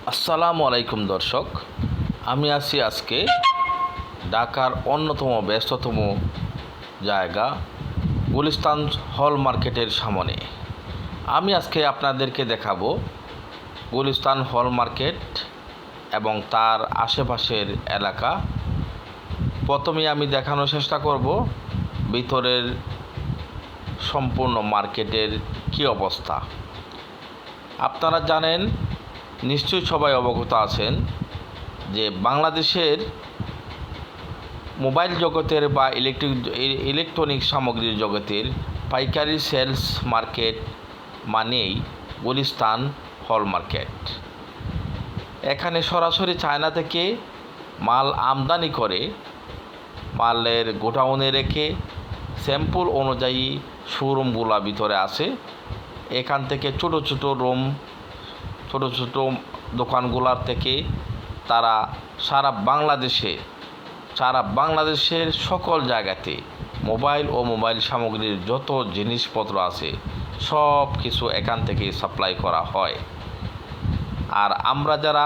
আসসালামু আলাইকুম দর্শক, আমি আছি আজকে ঢাকার অন্যতম ব্যস্ততম জায়গা গুলিস্তান হল মার্কেটের সামনে। আমি আজকে আপনাদেরকে দেখাবো গুলিস্তান হল মার্কেট এবং তার আশেপাশের এলাকা। প্রথমে আমি দেখানোর চেষ্টা করব ভিতরের সম্পূর্ণ মার্কেটের কী অবস্থা। আপনারা জানেন, নিশ্চয়ই সবাই অবগত আছেন যে বাংলাদেশের মোবাইল জগতের বা ইলেকট্রনিক সামগ্রীর জগতের পাইকারি সেলস মার্কেট মানেই গুলিস্তান হল মার্কেট। এখানে সরাসরি চায়না থেকে মাল আমদানি করে মালের গোডাউনে রেখে স্যাম্পল অনুযায়ী শোরুমগুলো ভিতরে আছে। এখান থেকে ছোট ছোট দোকানগুলোর থেকে তারা সারা বাংলাদেশের সকল জায়গাতে মোবাইল ও মোবাইল সামগ্রীর যত জিনিসপত্র আছে সব কিছু এখান থেকে সাপ্লাই করা হয়। আর আমরা যারা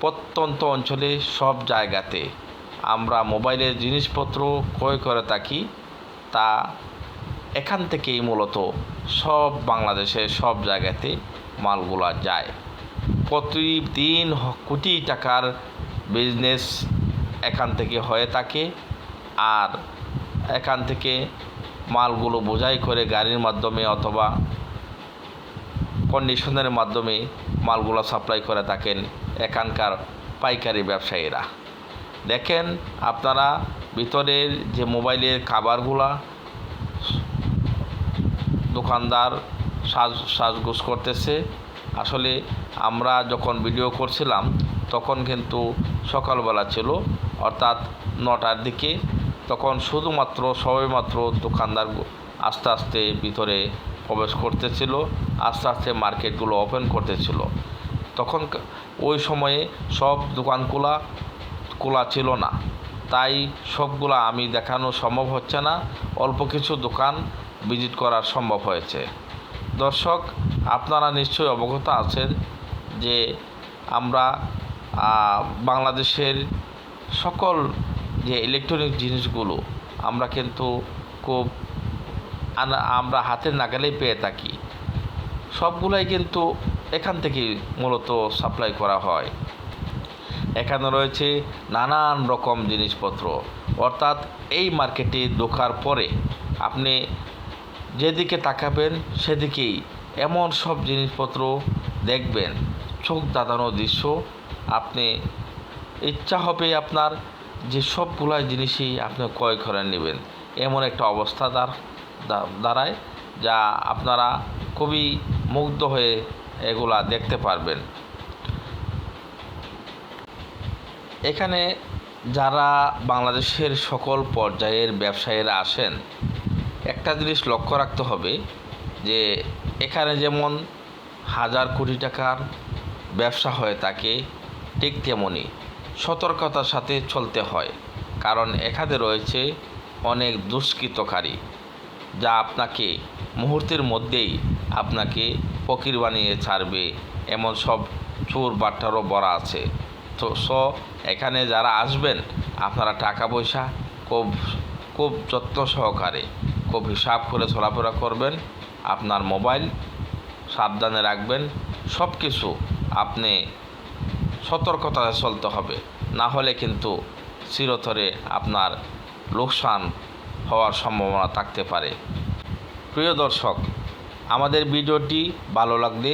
প্রত্যন্ত অঞ্চলে সব জায়গাতে আমরা মোবাইলের জিনিসপত্র ক্রয় করে থাকি, তা এখান থেকেই মূলত সব বাংলাদেশের সব জায়গাতে মালগুলা যায়। প্রতিদিন কোটি টাকার বিজনেস এখান থেকে হয়ে থাকে। আর এখান থেকে মালগুলো বোঝাই করে গাড়ির মাধ্যমে অথবা কন্ডিশনের মাধ্যমে মালগুলো সাপ্লাই করে থাকেন এখানকার পাইকারি ব্যবসায়ীরা। দেখেন আপনারা ভিতরের যে মোবাইলের কাভারগুলা দোকানদার সাজগোজ করতেছে। আসলে আমরা যখন ভিডিও করছিলাম তখন কিন্তু সকালবেলা ছিল, অর্থাৎ 9টার দিকে। তখন সবেমাত্র দোকানদার আস্তে আস্তে ভিতরে প্রবেশ করতেছিল, আস্তে আস্তে মার্কেটগুলো ওপেন করতেছিল। তখন ওই সময়ে সব দোকানগুলা খোলা ছিল না, তাই সবগুলা আমি দেখানো সম্ভব হচ্ছে না। অল্প কিছু দোকান ভিজিট করা সম্ভব হয়েছে। দর্শক, আপনারা নিশ্চয়ই অবগত আছেন যে আমরা বাংলাদেশের সকল যে ইলেকট্রনিক জিনিসগুলো আমরা কিন্তু আমরা হাতের নাগালেই পেয়ে থাকি। সবগুলাই কিন্তু এখান থেকেই মূলত সাপ্লাই করা হয়। এখানে রয়েছে নানান রকম জিনিসপত্র, অর্থাৎ এই মার্কেটে ঢোকার পরে আপনি যেদিকে তাকাবেন সেদিকেই এমন সব জিনিসপত্র দেখবেন, চোখ ধাঁধানো দৃশ্য। আপনি ইচ্ছা হবে আপনার যে সবগুলাই জিনিসই আপনি ক্রয় করে নেবেন, এমন একটা অবস্থা দাঁড়ায়, যা আপনারা খুবই মুগ্ধ হয়ে এগুলা দেখতে পারবেন। এখানে যারা বাংলাদেশের সকল পর্যায়ের ব্যবসায়ীরা আসেন, একটা জিনিস লক্ষ্য রাখতে হবে যে এখানে যেমন হাজার কোটি টাকার ব্যবসা হয়ে থাকে, ঠিক তেমনি সতর্কতার সাথে চলতে হয়। কারণ এখানে রয়েছে অনেক দুষ্কৃতকারী, যা আপনাকে মুহূর্তের মধ্যেই আপনাকে ফকির বানিয়ে ছাড়বে, এমন সব চোর বাট্টারও ভরা আছে। তো এখানে যারা আসবেন আপনারা টাকা পয়সা খুব যত্ন সহকারে খুব হিসাব করে চলাফেরা করবেন। আপনার মোবাইল সাবধানে রাখবেন। সব কিছু আপনি সতর্কতায় চলতে হবে, না হলে কিন্তু চিরতরে আপনার লোকসান হওয়ার সম্ভাবনা থাকতে পারে। প্রিয় দর্শক, আমাদের ভিডিওটি ভালো লাগলে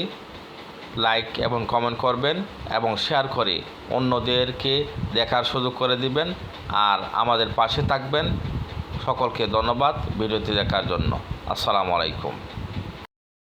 লাইক এবং কমেন্ট করবেন এবং শেয়ার করে অন্যদেরকে দেখার সুযোগ করে দিবেন। আর আমাদের পাশে থাকবেন। সকলকে ধন্যবাদ ভিডিওটি দেখার জন্য। আসসালামু আলাইকুম।